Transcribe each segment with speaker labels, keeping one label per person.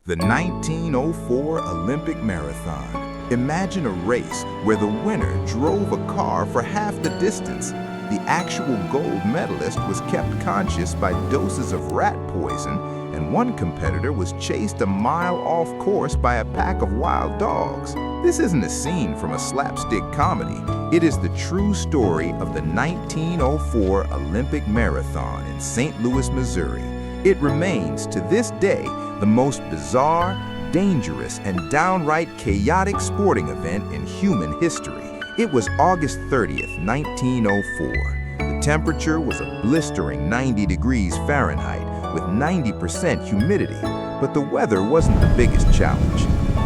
Speaker 1: The 1904 Olympic Marathon. Imagine a race where the winner drove a car for half the distance. The actual gold medalist was kept conscious by doses of rat poison, and one competitor was chased a mile off course by a pack of wild dogs. This isn't a scene from a slapstick comedy. It is the true story of the 1904 Olympic Marathon in St. Louis, Missouri. It remains, to this day, the most bizarre, dangerous, and downright chaotic sporting event in human history. It was August 30th, 1904. The temperature was a blistering 90 degrees Fahrenheit with 90% humidity, but the weather wasn't the biggest challenge.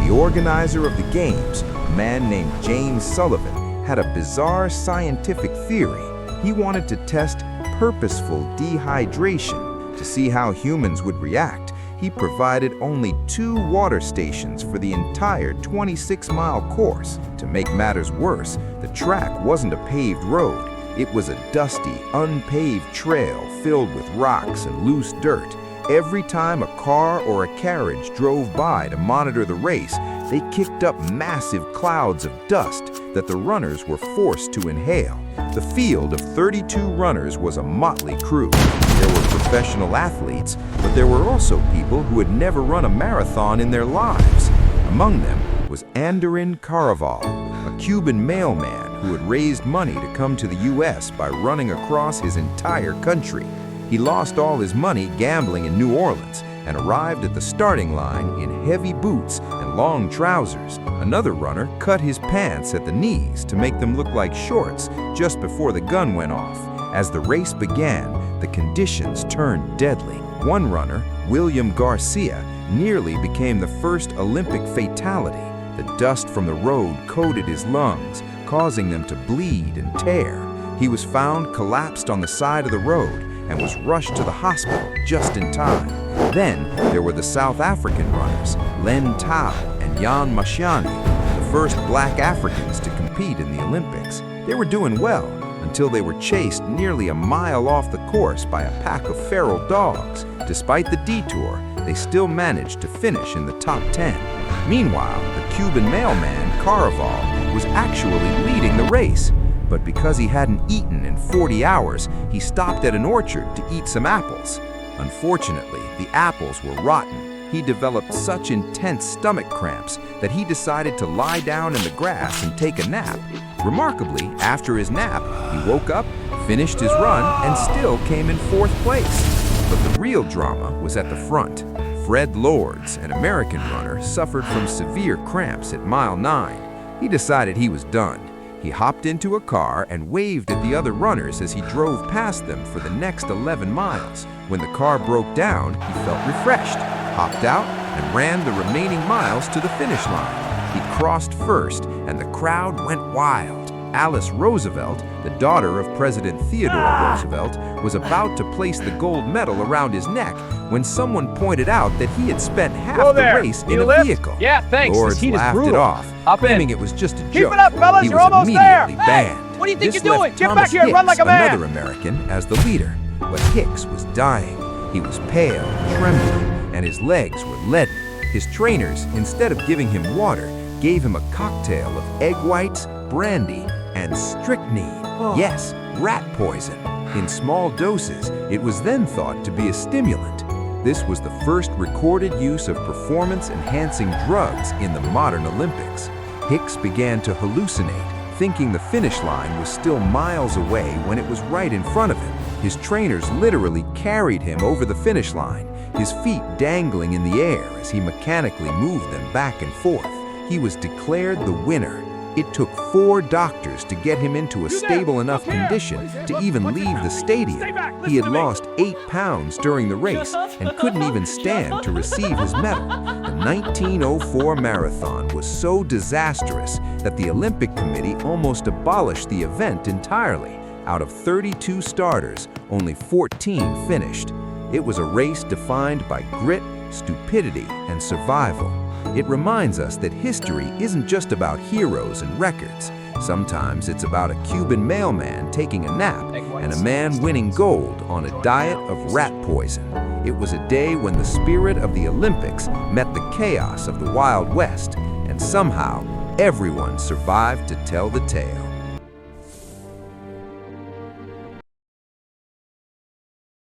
Speaker 1: The organizer of the games, a man named James Sullivan, had a bizarre scientific theory. He wanted to test purposeful dehydration to see how humans would react. He provided only 2 water stations for the entire 26-mile course. To make matters worse, the track wasn't a paved road. It was a dusty, unpaved trail filled with rocks and loose dirt. Every time a car or a carriage drove by to monitor the race, they kicked up massive clouds of dust that the runners were forced to inhale. The field of 32 runners was a motley crew. There were professional athletes, but there were also people who had never run a marathon in their lives. Among them was Andorin Caraval, a Cuban mailman who had raised money to come to the U.S. by running across his entire country. He lost all his money gambling in New Orleans and arrived at the starting line in heavy boots and long trousers. Another runner cut his pants at the knees to make them look like shorts just before the gun went off. As the race began, the conditions turned deadly. One runner, William Garcia, nearly became the first Olympic fatality. The dust from the road coated his lungs, causing them to bleed and tear. He was found collapsed on the side of the road and was rushed to the hospital just in time. Then there were the South African runners, Len Tao and Jan Mashiani, the first Black Africans to compete in the Olympics. They were doing well until they were chased nearly a mile off the course by a pack of feral dogs. Despite the detour, they still managed to finish in the top 10. Meanwhile, the Cuban mailman, Caraval, was actually leading the race. But because he hadn't eaten in 40 hours, he stopped at an orchard to eat some apples. Unfortunately, the apples were rotten. He developed such intense stomach cramps that he decided to lie down in the grass and take a nap. Remarkably, after his nap, he woke up, finished his run, and still came in 4th place. But the real drama was at the front. Fred Lorz, an American runner, suffered from severe cramps at mile 9. He decided he was done. He hopped into a car and waved at the other runners as he drove past them for the next 11 miles. When the car broke down, he felt refreshed, hopped out, and ran the remaining miles to the finish line. He crossed first, and the crowd went wild. Alice Roosevelt, the daughter of President Theodore Roosevelt, was about to place the gold medal around his neck when someone pointed out that he had spent half the race in a vehicle.
Speaker 2: Yeah, thanks.
Speaker 1: Lorz laughed it off, claiming it was just a joke.
Speaker 2: Keep it up, fellas.
Speaker 1: He
Speaker 2: You're
Speaker 1: was
Speaker 2: almost
Speaker 1: immediately
Speaker 2: there.
Speaker 1: banned.
Speaker 2: Hey, what do you think
Speaker 1: This
Speaker 2: you're doing?
Speaker 1: left
Speaker 2: Get
Speaker 1: Thomas
Speaker 2: back here and run
Speaker 1: Hicks,
Speaker 2: like a man.
Speaker 1: another American, as the leader. But Hicks was dying. He was pale, trembling, and his legs were leaden. His trainers, instead of giving him water, gave him a cocktail of egg whites, brandy, and strychnine. Yes, rat poison. In small doses, it was then thought to be a stimulant. This was the first recorded use of performance-enhancing drugs in the modern Olympics. Hicks began to hallucinate, thinking the finish line was still miles away when it was right in front of him. His trainers literally carried him over the finish line, his feet dangling in the air as he mechanically moved them back and forth. He was declared the winner. It took 4 doctors to get him into a stable enough condition to even leave the stadium. He had lost 8 pounds during the race and couldn't even stand to receive his medal. The 1904 marathon was so disastrous that the Olympic Committee almost abolished the event entirely. Out of 32 starters, only 14 finished. It was a race defined by grit, stupidity, and survival. It reminds us that history isn't just about heroes and records. Sometimes it's about a Cuban mailman taking a nap and a man winning gold on a diet of rat poison. It was a day when the spirit of the Olympics met the chaos of the Wild West, and somehow everyone survived to tell the tale.